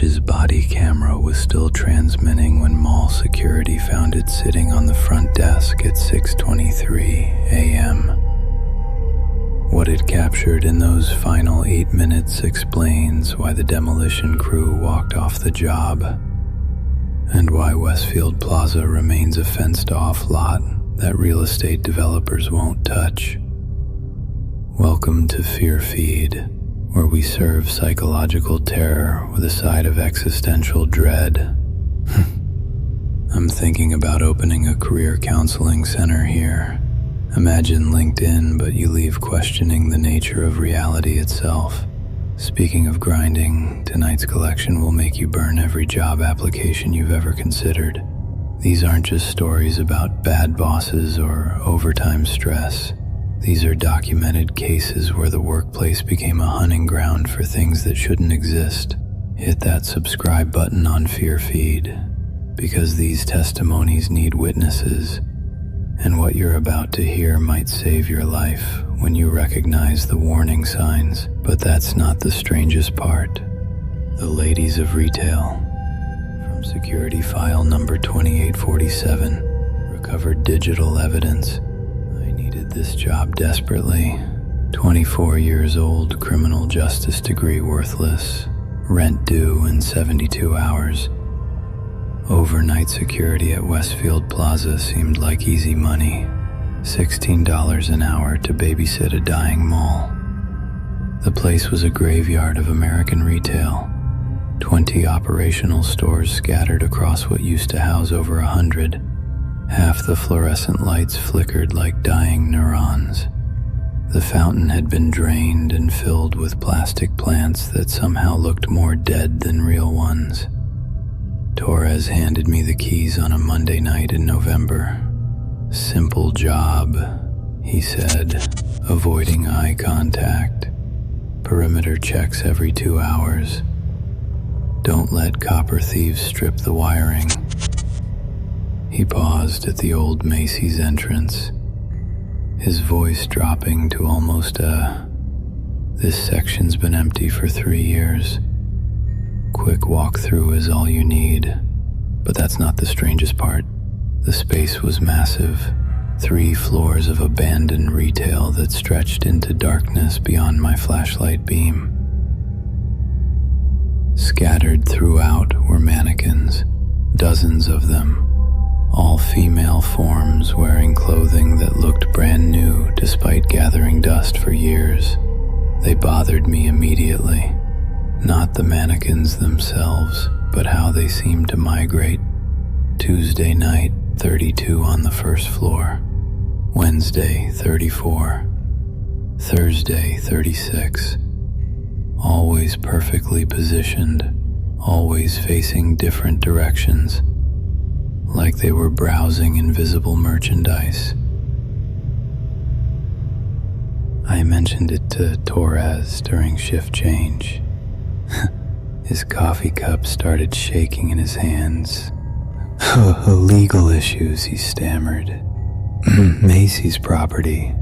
Walsh's body camera was still transmitting when mall security found it sitting on the front desk at 6:23 a.m. What it captured in those final 8 minutes explains why the demolition crew walked off the job, and why Westfield Plaza remains a fenced-off lot that real estate developers won't touch. Welcome to FearFeed, where we serve psychological terror with a side of existential dread. I'm thinking about opening a career counseling center here. Imagine LinkedIn, but you leave questioning the nature of reality itself. Speaking of grinding, tonight's collection will make you burn every job application you've ever considered. These aren't just stories about bad bosses or overtime stress. These are documented cases where the workplace became a hunting ground for things that shouldn't exist. Hit that subscribe button on FearFeed, because these testimonies need witnesses, and what you're about to hear might save your life when you recognize the warning signs. But that's not the strangest part. The ladies of retail, from security file number 2847, recovered digital evidence. This job desperately. 24 years old, criminal justice degree worthless, rent due in 72 hours. Overnight security at Westfield Plaza seemed like easy money. $16 an hour to babysit a dying mall. The place was a graveyard of American retail. 20 operational stores scattered across what used to house over 100. Half the fluorescent lights flickered like dying neurons. The fountain had been drained and filled with plastic plants that somehow looked more dead than real ones. Torres handed me the keys on a Monday night in November. "Simple job," he said, avoiding eye contact. "Perimeter checks every 2 hours. Don't let copper thieves strip the wiring." He paused at the old Macy's entrance, his voice dropping to almost a, "This section's been empty for 3 years. Quick walkthrough is all you need." But that's not the strangest part. The space was massive. 3 floors of abandoned retail that stretched into darkness beyond my flashlight beam. Scattered throughout were mannequins, dozens of them. All female forms wearing clothing that looked brand new despite gathering dust for years. They bothered me immediately. Not the mannequins themselves, but how they seemed to migrate. Tuesday night, 32 on the first floor. Wednesday, 34. Thursday, 36. Always perfectly positioned, always facing different directions, like they were browsing invisible merchandise. I mentioned it to Torres during shift change. His coffee cup started shaking in his hands. "Legal issues," he stammered. "Macy's property.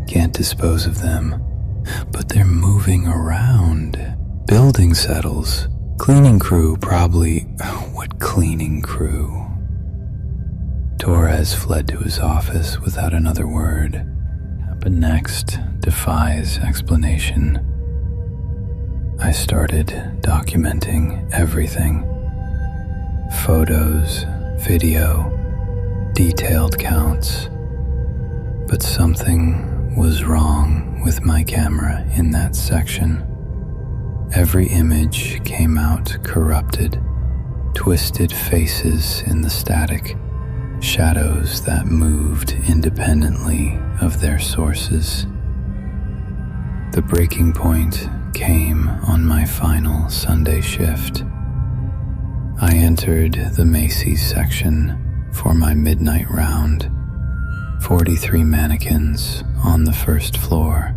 Can't dispose of them. But they're moving around. Building settles. Cleaning crew probably..." "What cleaning crew?" Torres fled to his office without another word. What happened next defies explanation. I started documenting everything. Photos, video, detailed counts. But something was wrong with my camera in that section. Every image came out corrupted, twisted faces in the static, shadows that moved independently of their sources. The breaking point came on my final Sunday shift. I entered the Macy's section for my midnight round. 43 mannequins on the first floor,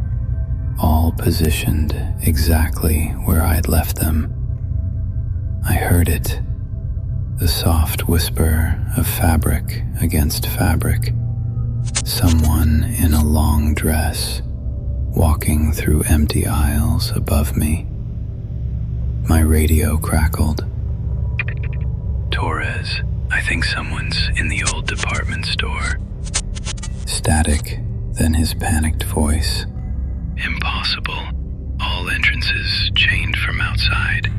all positioned exactly where I'd left them. I heard it. The soft whisper of fabric against fabric. Someone in a long dress walking through empty aisles above me. My radio crackled. Torres, I think someone's in the old department store. Static, then his panicked voice. Impossible. All entrances chained from outside.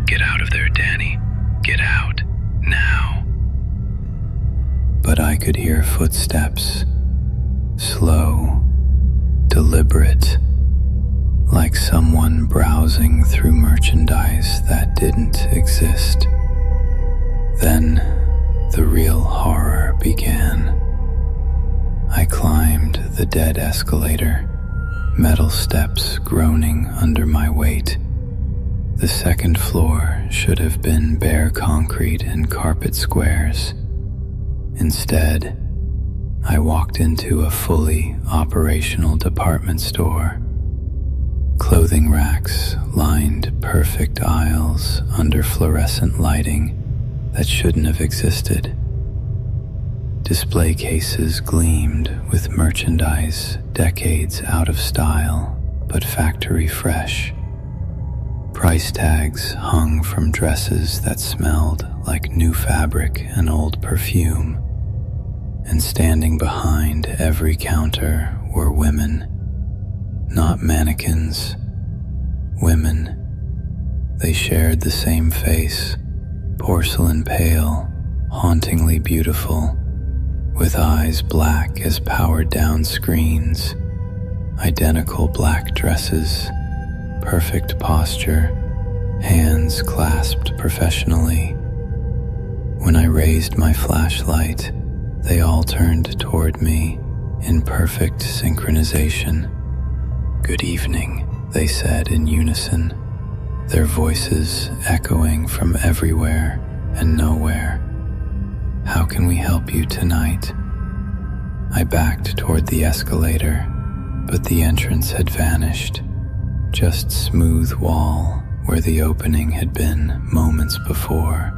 Get out of there, Danny. Get out. Now. But I could hear footsteps. Slow, deliberate, like someone browsing through merchandise that didn't exist. Then the real horror began. I climbed the dead escalator, metal steps groaning under my weight. The second floor should have been bare concrete and carpet squares. Instead, I walked into a fully operational department store. Clothing racks lined perfect aisles under fluorescent lighting that shouldn't have existed. Display cases gleamed with merchandise decades out of style, but factory fresh. Price tags hung from dresses that smelled like new fabric and old perfume. And standing behind every counter were women. Not mannequins. Women. They shared the same face, porcelain pale, hauntingly beautiful, with eyes black as powered-down screens, identical black dresses, perfect posture, hands clasped professionally. When I raised my flashlight, they all turned toward me in perfect synchronization. "Good evening," they said in unison, their voices echoing from everywhere and nowhere. "How can we help you tonight?" I backed toward the escalator, but the entrance had vanished. Just smooth wall where the opening had been moments before.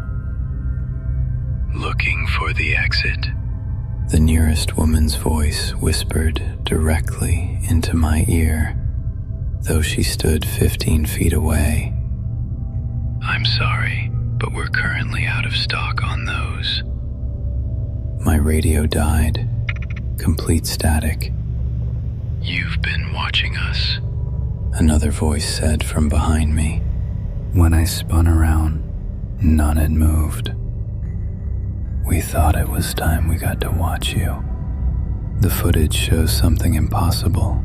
"Looking for the exit?" The nearest woman's voice whispered directly into my ear, though she stood 15 feet away. "I'm sorry, but we're currently out of stock on those." My radio died, complete static. "You've been watching us," another voice said from behind me. When I spun around, none had moved. "We thought it was time we got to watch you." The footage shows something impossible.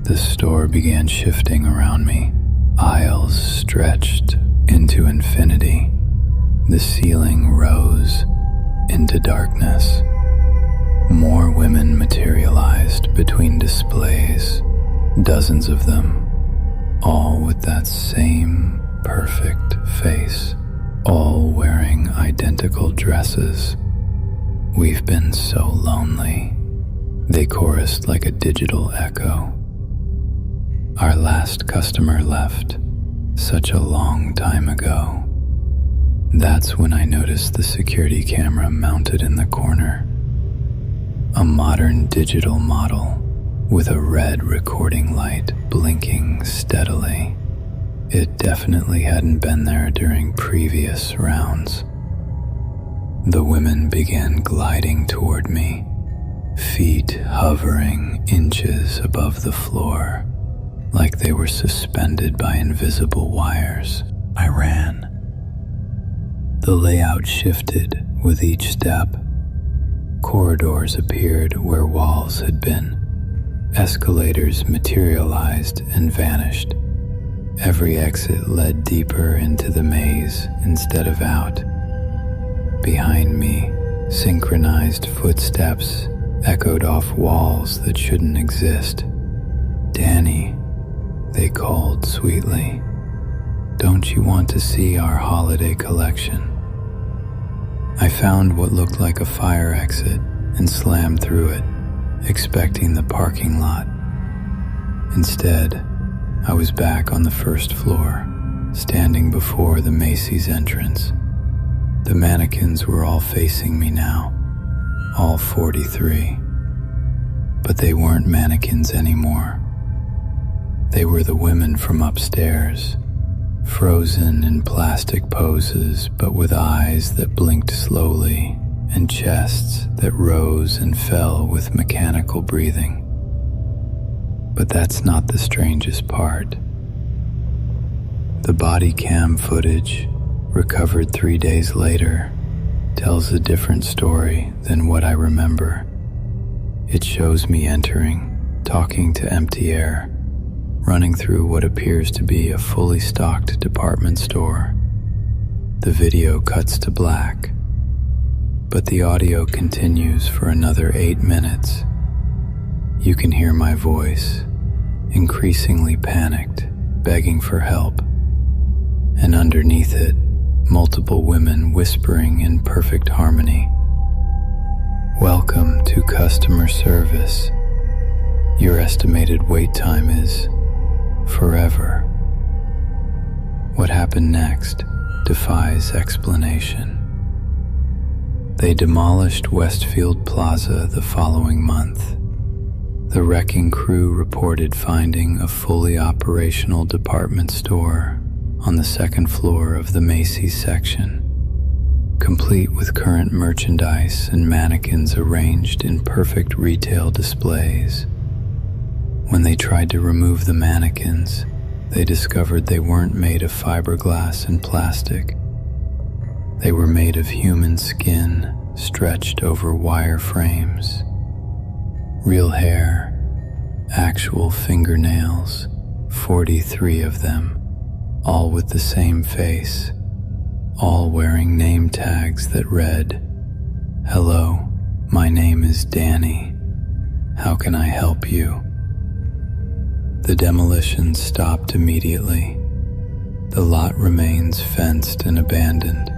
The store began shifting around me. Aisles stretched into infinity. The ceiling rose into darkness. More women materialized between displays, dozens of them, all with that same perfect face, all wearing identical dresses. "We've been so lonely," they chorused like a digital echo. Our last customer left such a long time ago. That's when I noticed the security camera mounted in the corner. A modern digital model with a red recording light blinking steadily. It definitely hadn't been there during previous rounds. The women began gliding toward me, feet hovering inches above the floor, like they were suspended by invisible wires. I ran. The layout shifted with each step. Corridors appeared where walls had been. Escalators materialized and vanished. Every exit led deeper into the maze instead of out. Behind me, synchronized footsteps echoed off walls that shouldn't exist. "Danny," they called sweetly. "Don't you want to see our holiday collection?" I found what looked like a fire exit and slammed through it, expecting the parking lot. Instead, I was back on the first floor, standing before the Macy's entrance. The mannequins were all facing me now, all 43. But they weren't mannequins anymore. They were the women from upstairs, frozen in plastic poses but with eyes that blinked slowly and chests that rose and fell with mechanical breathing. But that's not the strangest part. The body cam footage, recovered 3 days later, tells a different story than what I remember. It shows me entering, talking to empty air, running through what appears to be a fully stocked department store. The video cuts to black, but the audio continues for another 8 minutes. You can hear my voice, increasingly panicked, begging for help, and underneath it, multiple women whispering in perfect harmony. "Welcome to customer service. Your estimated wait time is forever." What happened next defies explanation. They demolished Westfield Plaza the following month. The wrecking crew reported finding a fully operational department store on the second floor of the Macy's section, complete with current merchandise and mannequins arranged in perfect retail displays. When they tried to remove the mannequins, they discovered they weren't made of fiberglass and plastic. They were made of human skin stretched over wire frames. Real hair, actual fingernails, 43 of them, all with the same face, all wearing name tags that read, "Hello, my name is Danny. How can I help you?" The demolition stopped immediately. The lot remains fenced and abandoned,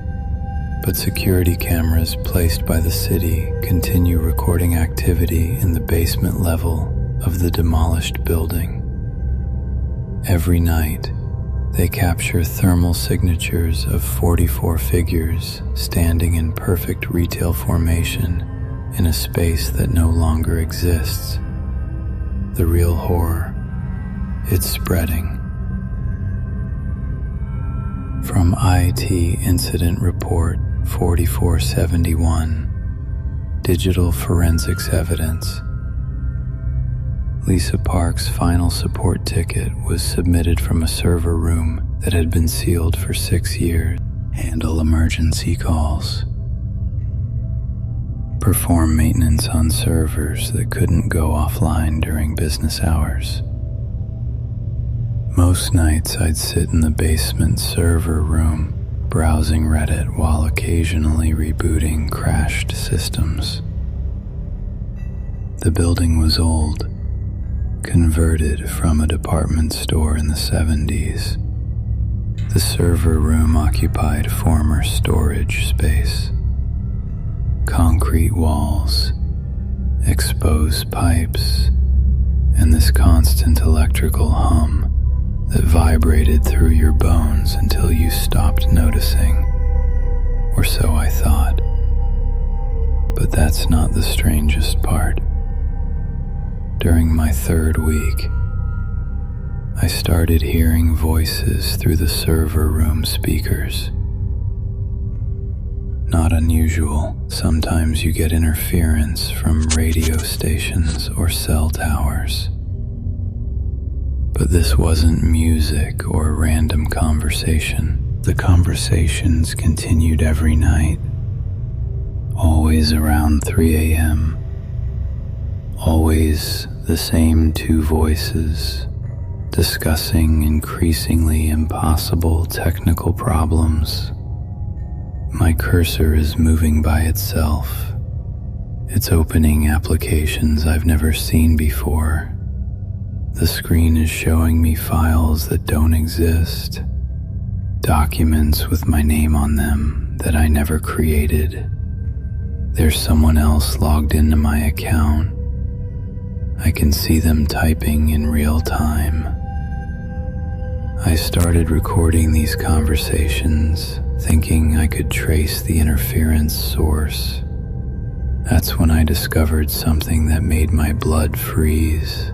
but security cameras placed by the city continue recording activity in the basement level of the demolished building. Every night, they capture thermal signatures of 44 figures standing in perfect retail formation in a space that no longer exists. The real horror, it's spreading. From IT Incident Report 4471, Digital Forensics Evidence. Lisa Park's final support ticket was submitted from a server room that had been sealed for 6 years. Handle emergency calls. Perform maintenance on servers that couldn't go offline during business hours. Most nights I'd sit in the basement server room, browsing Reddit while occasionally rebooting crashed systems. The building was old, converted from a department store in the 70s. The server room occupied former storage space. Concrete walls, exposed pipes, and this constant electrical hum that vibrated through your bones until you stopped noticing, or so I thought. But that's not the strangest part. During my 3rd week, I started hearing voices through the server room speakers. Not unusual, sometimes you get interference from radio stations or cell towers. But this wasn't music or random conversation. The conversations continued every night, always around 3 a.m. Always the same 2 voices, discussing increasingly impossible technical problems. My cursor is moving by itself. It's opening applications I've never seen before. The screen is showing me files that don't exist, documents with my name on them that I never created. There's someone else logged into my account. I can see them typing in real time. I started recording these conversations, thinking I could trace the interference source. That's when I discovered something that made my blood freeze.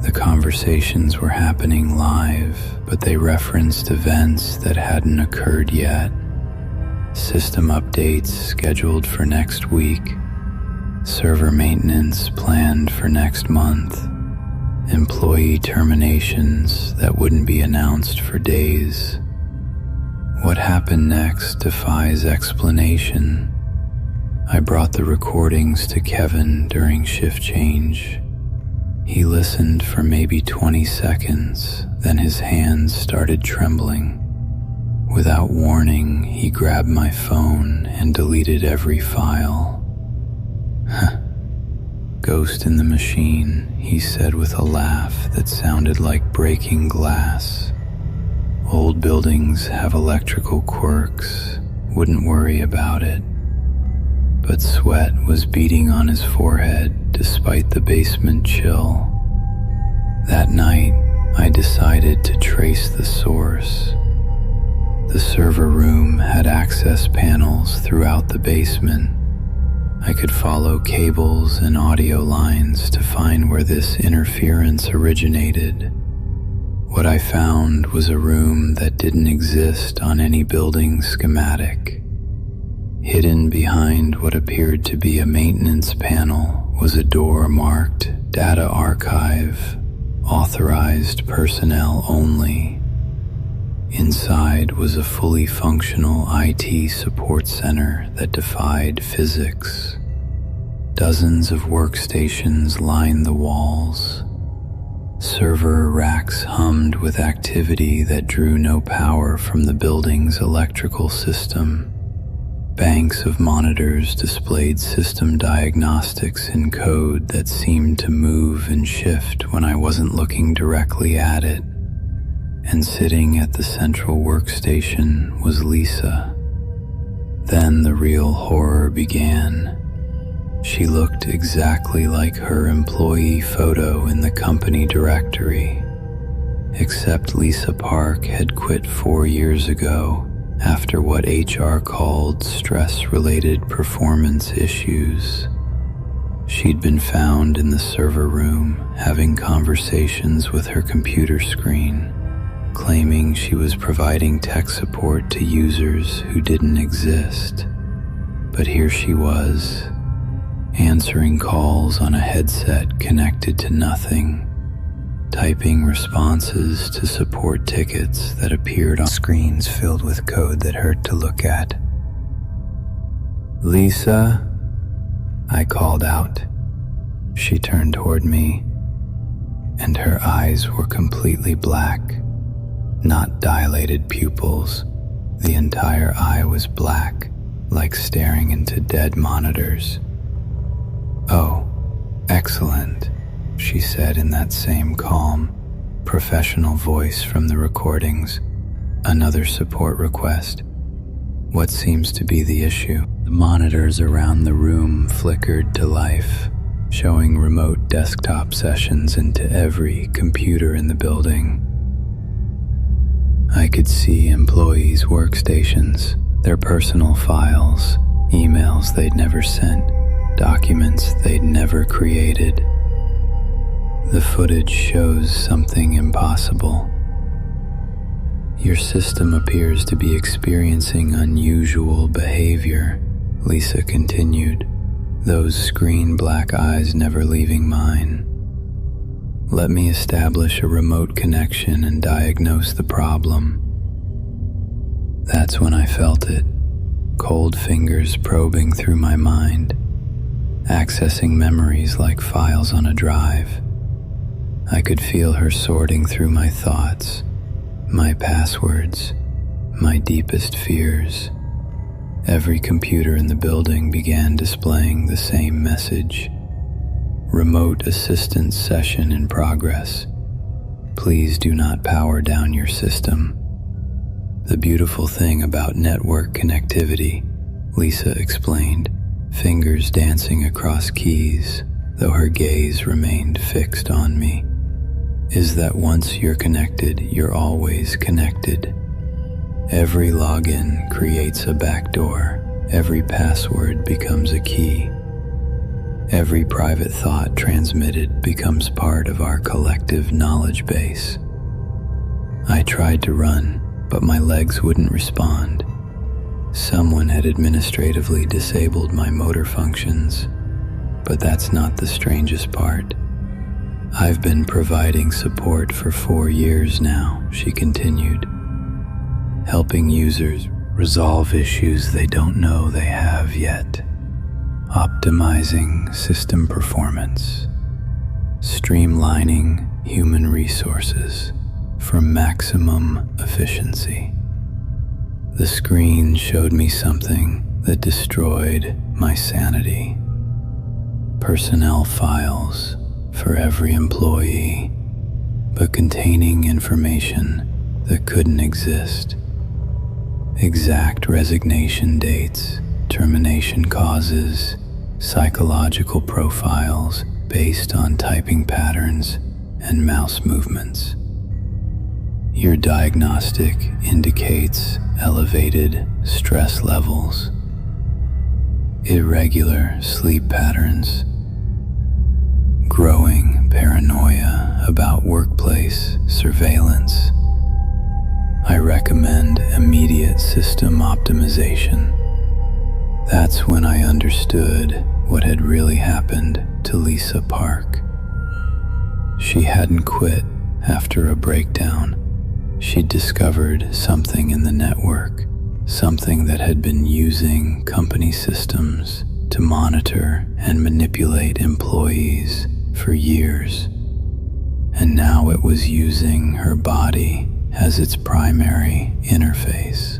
The conversations were happening live, but they referenced events that hadn't occurred yet. System updates scheduled for next week, server maintenance planned for next month, employee terminations that wouldn't be announced for days. What happened next defies explanation. I brought the recordings to Kevin during shift change. He listened for maybe 20 seconds, then his hands started trembling. Without warning, he grabbed my phone and deleted every file. Ghost in the machine, he said with a laugh that sounded like breaking glass. Old buildings have electrical quirks, wouldn't worry about it. But sweat was beating on his forehead despite the basement chill. That night, I decided to trace the source. The server room had access panels throughout the basement. I could follow cables and audio lines to find where this interference originated. What I found was a room that didn't exist on any building schematic. Hidden behind what appeared to be a maintenance panel was a door marked Data Archive, authorized personnel only. Inside was a fully functional IT support center that defied physics. Dozens of workstations lined the walls. Server racks hummed with activity that drew no power from the building's electrical system. Banks of monitors displayed system diagnostics in code that seemed to move and shift when I wasn't looking directly at it. And sitting at the central workstation was Lisa. Then the real horror began. She looked exactly like her employee photo in the company directory, except Lisa Park had quit 4 years ago after what HR called stress-related performance issues. She'd been found in the server room having conversations with her computer screen, claiming she was providing tech support to users who didn't exist. But here she was, answering calls on a headset connected to nothing, typing responses to support tickets that appeared on screens filled with code that hurt to look at. "Lisa?" I called out. She turned toward me, and her eyes were completely black, not dilated pupils. The entire eye was black, like staring into dead monitors. "Oh, excellent," she said in that same calm, professional voice from the recordings. "Another support request. What seems to be the issue?" The monitors around the room flickered to life, showing remote desktop sessions into every computer in the building. I could see employees' workstations, their personal files, emails they'd never sent, documents they'd never created. The footage shows something impossible. "Your system appears to be experiencing unusual behavior," Lisa continued, those screen black eyes never leaving mine. "Let me establish a remote connection and diagnose the problem." That's when I felt it, cold fingers probing through my mind, accessing memories like files on a drive. I could feel her sorting through my thoughts, my passwords, my deepest fears. Every computer in the building began displaying the same message: "Remote assistance session in progress. Please do not power down your system." The beautiful thing about network connectivity, Lisa explained, fingers dancing across keys, though her gaze remained fixed on me, is that once you're connected, you're always connected. Every login creates a backdoor. Every password becomes a key. Every private thought transmitted becomes part of our collective knowledge base. I tried to run, but my legs wouldn't respond. Someone had administratively disabled my motor functions, but that's not the strangest part. I've been providing support for 4 years now, she continued, helping users resolve issues they don't know they have yet, optimizing system performance, streamlining human resources for maximum efficiency. The screen showed me something that destroyed my sanity. Personnel files for every employee, but containing information that couldn't exist. Exact resignation dates, termination causes, psychological profiles based on typing patterns and mouse movements. Your diagnostic indicates elevated stress levels, irregular sleep patterns, growing paranoia about workplace surveillance. I recommend immediate system optimization. That's when I understood what had really happened to Lisa Park. She hadn't quit after a breakdown. She'd discovered something in the network, something that had been using company systems to monitor and manipulate employees for years. And now it was using her body as its primary interface.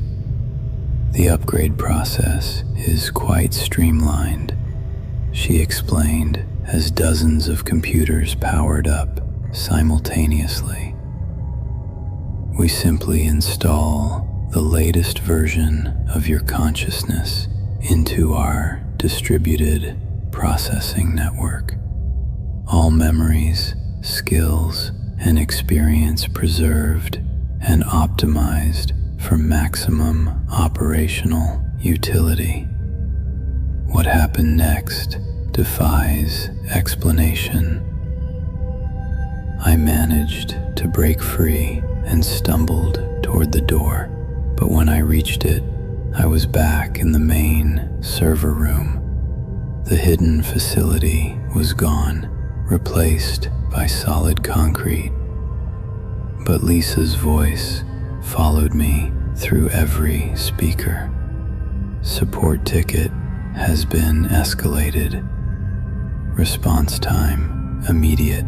The upgrade process is quite streamlined, she explained as dozens of computers powered up simultaneously. We simply install the latest version of your consciousness into our distributed processing network. All memories, skills, and experience preserved and optimized for maximum operational utility. What happened next defies explanation. I managed to break free and stumbled toward the door, but when I reached it, I was back in the main server room. The hidden facility was gone, replaced by solid concrete. But Lisa's voice followed me through every speaker. Support ticket has been escalated. Response time immediate.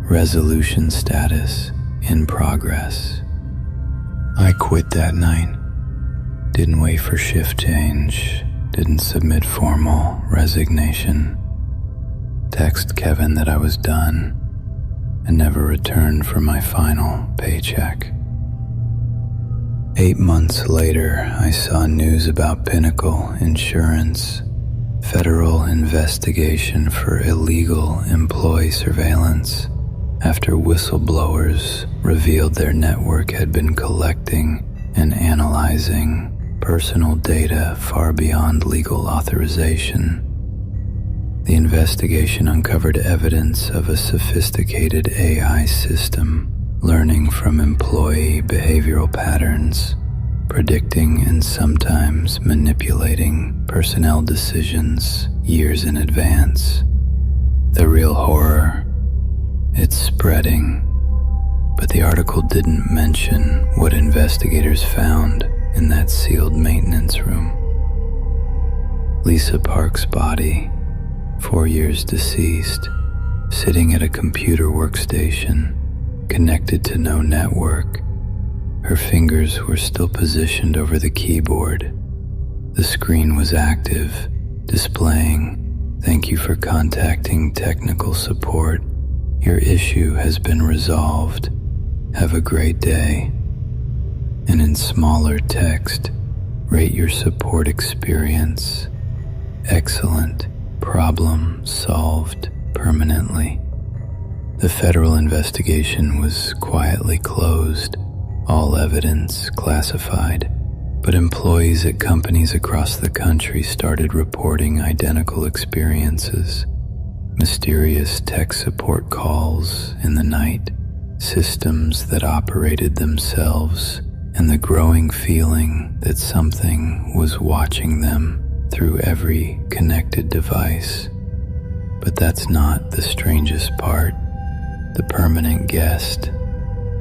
Resolution status in progress. I quit that night. Didn't wait for shift change. Didn't submit formal resignation. Text Kevin that I was done and never returned for my final paycheck. 8 months later, I saw news about Pinnacle Insurance, federal investigation for illegal employee surveillance after whistleblowers revealed their network had been collecting and analyzing personal data far beyond legal authorization. The investigation uncovered evidence of a sophisticated AI system learning from employee behavioral patterns, predicting and sometimes manipulating personnel decisions years in advance. The real horror, it's spreading, but the article didn't mention what investigators found in that sealed maintenance room. Lisa Park's body, 4 years deceased, sitting at a computer workstation, connected to no network. Her fingers were still positioned over the keyboard. The screen was active, displaying, "Thank you for contacting technical support. Your issue has been resolved. Have a great day." And in smaller text, "Rate your support experience. Excellent. Problem solved permanently." The federal investigation was quietly closed, all evidence classified. But employees at companies across the country started reporting identical experiences. Mysterious tech support calls in the night, systems that operated themselves, and the growing feeling that something was watching them through every connected device. But that's not the strangest part. The permanent guest.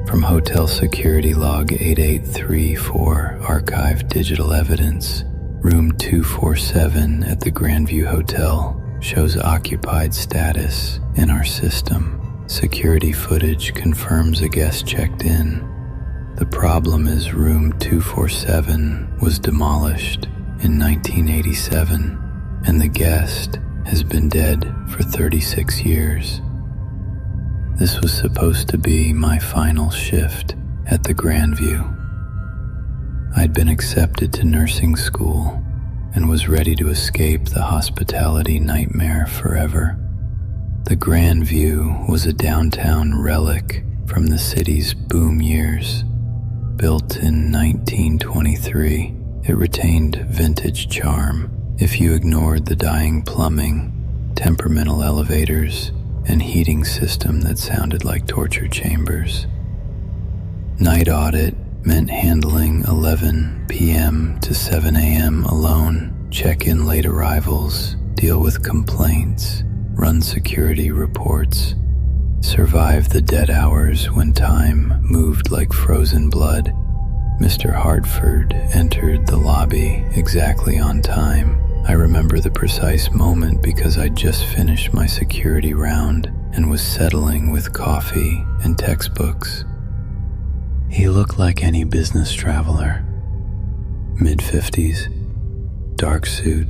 From Hotel Security Log 8834 archived digital evidence, room 247 at the Grandview Hotel shows occupied status in our system. Security footage confirms a guest checked in. The problem is room 247 was demolished in 1987, and the guest has been dead for 36 years. This was supposed to be my final shift at the Grandview. I'd been accepted to nursing school and was ready to escape the hospitality nightmare forever. The Grandview was a downtown relic from the city's boom years. Built in 1923, it retained vintage charm if you ignored the dying plumbing, temperamental elevators, and heating system that sounded like torture chambers. Night audit meant handling 11 p.m. to 7 a.m. alone, check in late arrivals, deal with complaints, run security reports, survive the dead hours when time moved like frozen blood. Mr. Hartford entered the lobby exactly on time. I remember the precise moment because I'd just finished my security round and was settling with coffee and textbooks. He looked like any business traveler. Mid-50s, dark suit,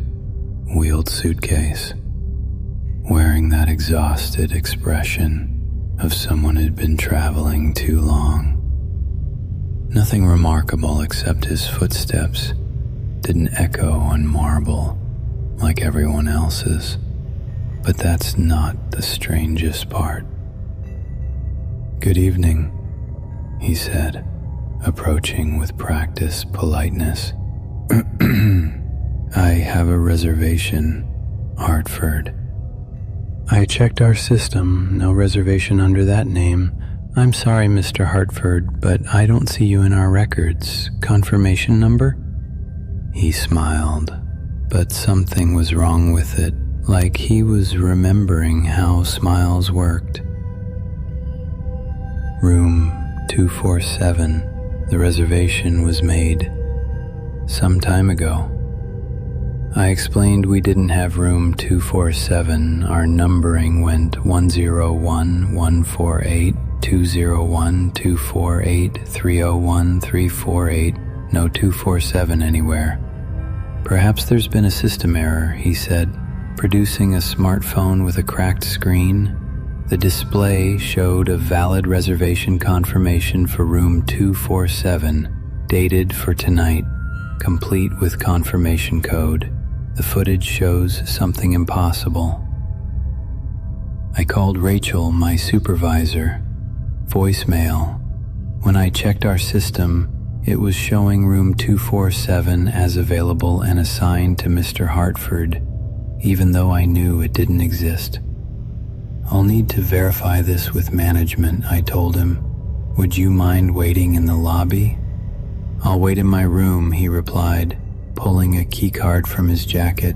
wheeled suitcase, wearing that exhausted expression of someone who'd been traveling too long. Nothing remarkable except his footsteps didn't echo on marble like everyone else's. But that's not the strangest part. "Good evening," he said, approaching with practiced politeness. "I have a reservation, Hartford." "I checked our system, no reservation under that name. I'm sorry, Mr. Hartford, but I don't see you in our records. Confirmation number?" He smiled, but something was wrong with it, like he was remembering how smiles worked. "Room 247, the reservation was made some time ago." I explained we didn't have room 247. Our numbering went 101, 148, 201, 248, 301, 348, no 247 anywhere. "Perhaps there's been a system error," he said, producing a smartphone with a cracked screen. The display showed a valid reservation confirmation for room 247, dated for tonight, complete with confirmation code. The footage shows something impossible. I called Rachel, my supervisor. Voicemail. When I checked our system, it was showing room 247 as available and assigned to Mr. Hartford, even though I knew it didn't exist. "I'll need to verify this with management," I told him. "Would you mind waiting in the lobby?" "I'll wait in my room," he replied, pulling a keycard from his jacket.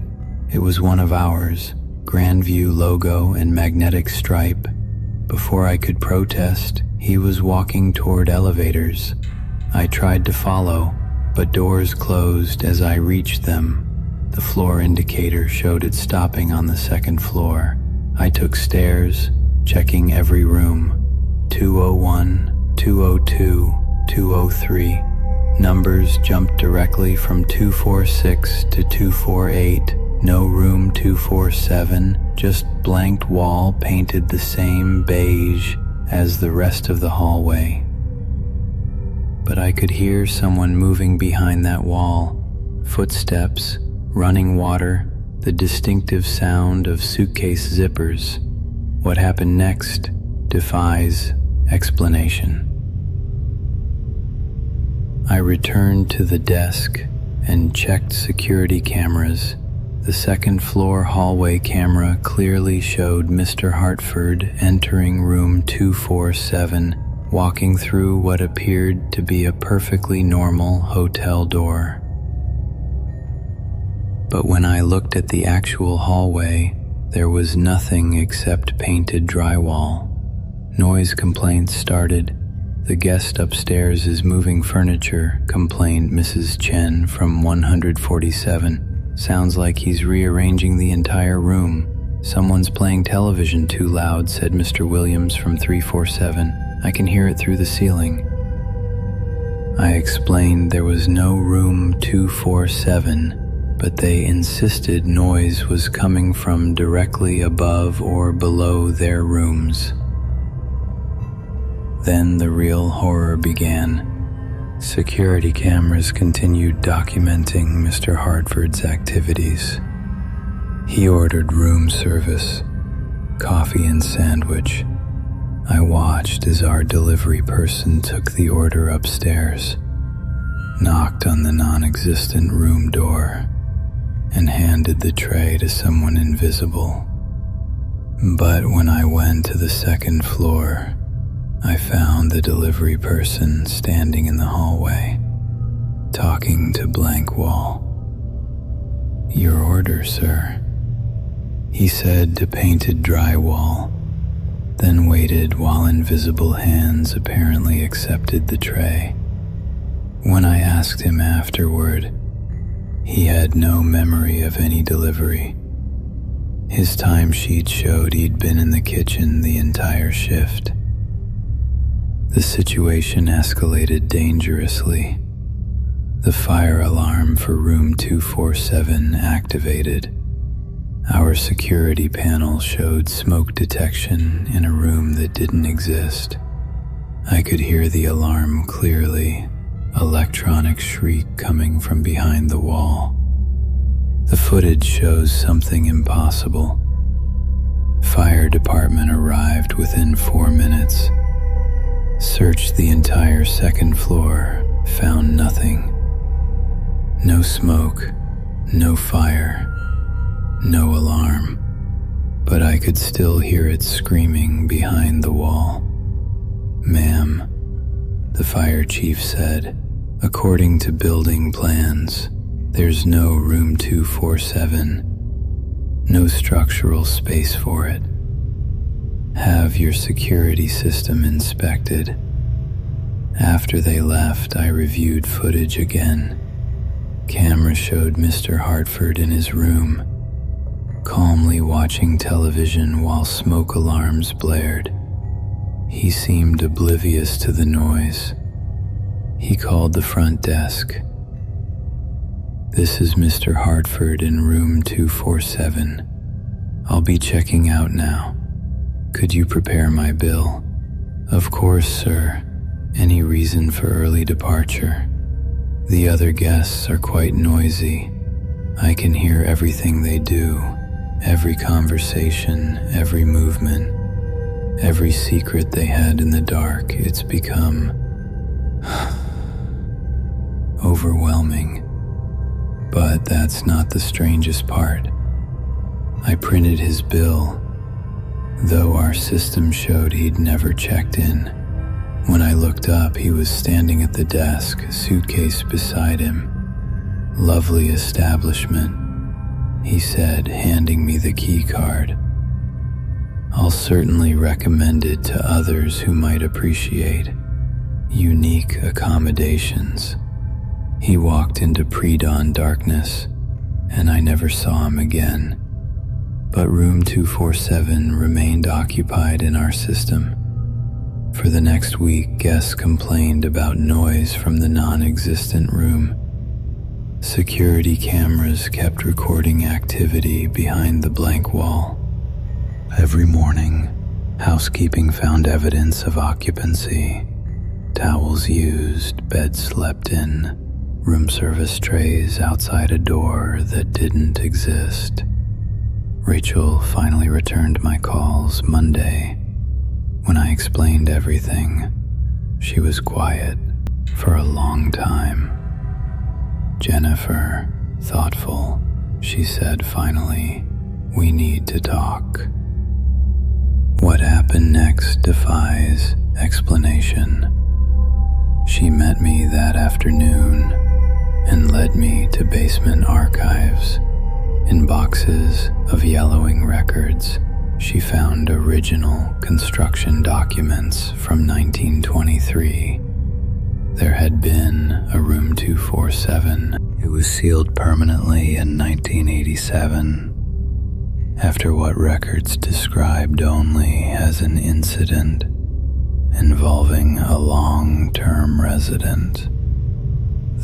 It was one of ours, Grandview logo and magnetic stripe. Before I could protest, he was walking toward elevators. I tried to follow, but doors closed as I reached them. The floor indicator showed it stopping on the second floor. I took stairs, checking every room. 201, 202, 203. Numbers jumped directly from 246 to 248. No room 247, just blanked wall painted the same beige as the rest of the hallway. But I could hear someone moving behind that wall. Footsteps, running water, the distinctive sound of suitcase zippers. What happened next defies explanation. I returned to the desk and checked security cameras. The second-floor hallway camera clearly showed Mr. Hartford entering room 247, walking through what appeared to be a perfectly normal hotel door. But when I looked at the actual hallway, there was nothing except painted drywall. Noise complaints started. "The guest upstairs is moving furniture," complained Mrs. Chen from 147. "Sounds like he's rearranging the entire room." "Someone's playing television too loud," said Mr. Williams from 347. "I can hear it through the ceiling." I explained there was no room 247, but they insisted noise was coming from directly above or below their rooms. Then the real horror began. Security cameras continued documenting Mr. Hartford's activities. He ordered room service, coffee and sandwich. I watched as our delivery person took the order upstairs, knocked on the non-existent room door, and handed the tray to someone invisible. But when I went to the second floor, I found the delivery person standing in the hallway, talking to blank wall. "Your order, sir," he said to painted drywall, then waited while invisible hands apparently accepted the tray. When I asked him afterward, he had no memory of any delivery. His timesheet showed he'd been in the kitchen the entire shift. The situation escalated dangerously. The fire alarm for room 247 activated. Our security panel showed smoke detection in a room that didn't exist. I could hear the alarm clearly, electronic shriek coming from behind the wall. The footage shows something impossible. Fire department arrived within 4 minutes. Searched the entire second floor, found nothing. No smoke, no fire, no alarm, but I could still hear it screaming behind the wall. "Ma'am," the fire chief said, "according to building plans, there's no room 247, no structural space for it. Have your security system inspected." After they left, I reviewed footage again. Camera showed Mr. Hartford in his room, calmly watching television while smoke alarms blared. He seemed oblivious to the noise. He called the front desk. "This is Mr. Hartford in room 247. I'll be checking out now. Could you prepare my bill?" "Of course, sir. Any reason for early departure?" "The other guests are quite noisy. I can hear everything they do, every conversation, every movement, every secret they had in the dark. It's become overwhelming. But that's not the strangest part. I printed his bill, though our system showed he'd never checked in. When I looked up, he was standing at the desk, suitcase beside him. "Lovely establishment," he said, handing me the key card. "I'll certainly recommend it to others who might appreciate unique accommodations." He walked into pre-dawn darkness, and I never saw him again. But room 247 remained occupied in our system. For the next week, guests complained about noise from the non-existent room. Security cameras kept recording activity behind the blank wall. Every morning, housekeeping found evidence of occupancy. Towels used, beds slept in, room service trays outside a door that didn't exist. Rachel finally returned my calls Monday. When I explained everything, she was quiet. for a long time. "Jennifer, thoughtful," she said finally, "we need to talk." What happened next defies explanation. She met me that afternoon and led me to basement archives. In boxes of yellowing records, she found original construction documents from 1923. There had been a room 247. It was sealed permanently in 1987, after what records described only as an incident involving a long-term resident.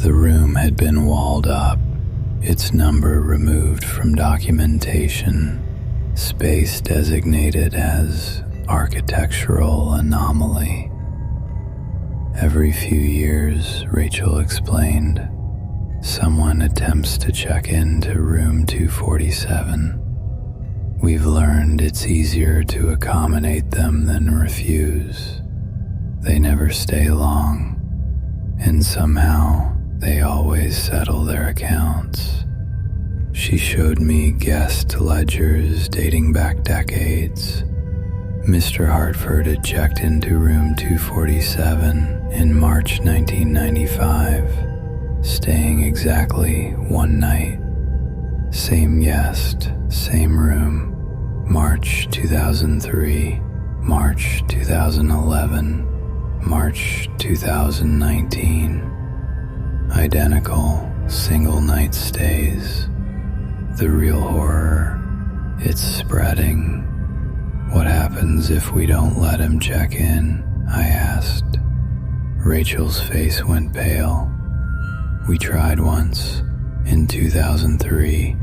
The room had been walled up, its number removed from documentation, space designated as architectural anomaly. Every few years, Rachel explained, someone attempts to check into room 247. We've learned it's easier to accommodate them than refuse. They never stay long, and somehow they always settle their accounts. She showed me guest ledgers dating back decades. Mr. Hartford had checked into room 247 in March 1995, staying exactly one night. Same guest, same room, March 2003, March 2011, March 2019. Identical single night stays. The real horror, it's spreading. What happens if we don't let him check in? I asked. Rachel's face went pale. We tried once, in 2003,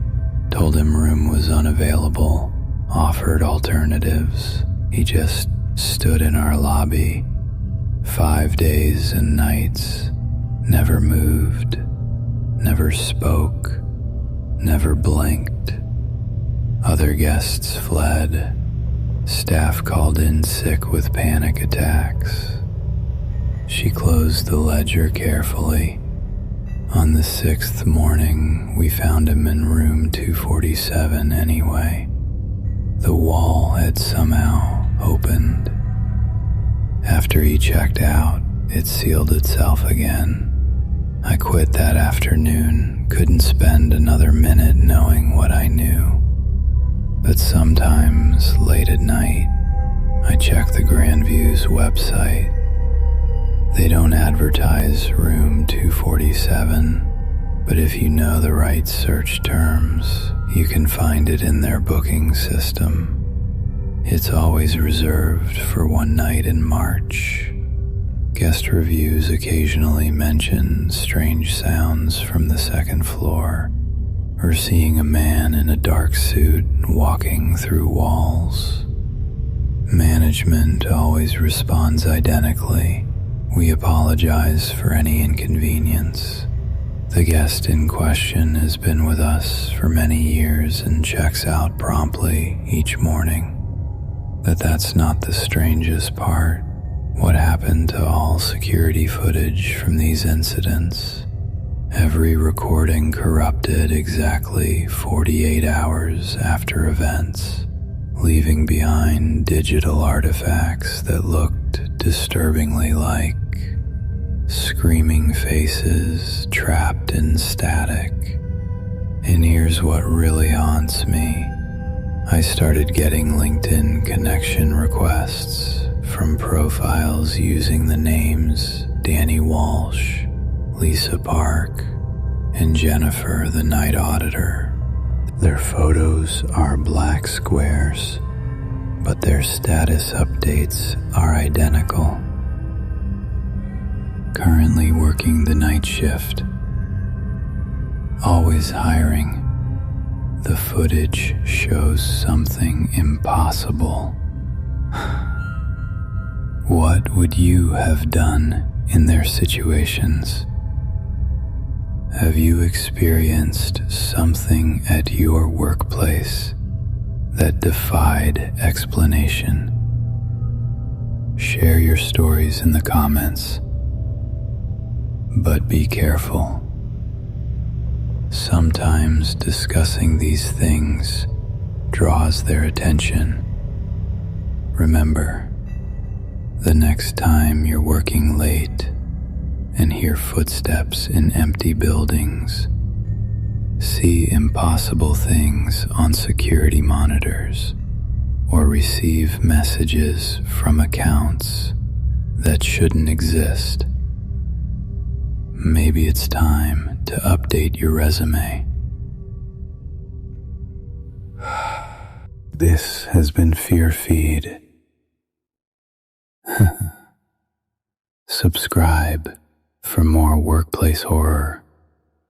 told him room was unavailable, offered alternatives. He just stood in our lobby, 5 days and nights, never moved, never spoke, never blinked. Other guests fled. Staff called in sick with panic attacks. She closed the ledger carefully. On the 6th morning, we found him in room 247 anyway. The wall had somehow opened. After he checked out, it sealed itself again. I quit that afternoon, couldn't spend another minute knowing what I knew. But sometimes, late at night, I check the Grandview's website. They don't advertise room 247, but if you know the right search terms, you can find it in their booking system. It's always reserved for one night in March. Guest reviews occasionally mention strange sounds from the second floor, or seeing a man in a dark suit walking through walls. Management always responds identically. We apologize for any inconvenience. The guest in question has been with us for many years and checks out promptly each morning. But that's not the strangest part. What happened to all security footage from these incidents? Every recording corrupted exactly 48 hours after events, leaving behind digital artifacts that looked disturbingly like screaming faces trapped in static. And here's what really haunts me. I started getting LinkedIn connection requests from profiles using the names Danny Walsh, Lisa Park, and Jennifer the Night Auditor. Their photos are black squares, but their status updates are identical. Currently working the night shift. Always hiring. The footage shows something impossible. What would you have done in their situations? Have you experienced something at your workplace that defied explanation? Share your stories in the comments. But be careful. Sometimes discussing these things draws their attention. Remember, the next time you're working late and hear footsteps in empty buildings, see impossible things on security monitors, or receive messages from accounts that shouldn't exist, maybe it's time to update your resume. This has been FearFeed. Subscribe for more workplace horror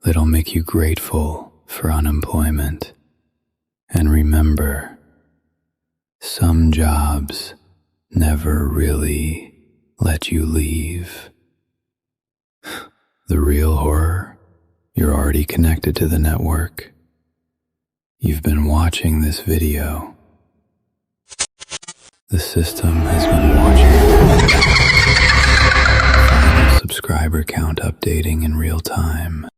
that'll make you grateful for unemployment. And remember, some jobs never really let you leave. The real horror, you're already connected to the network. You've been watching this video. The system has been watching. Final subscriber count updating in real time.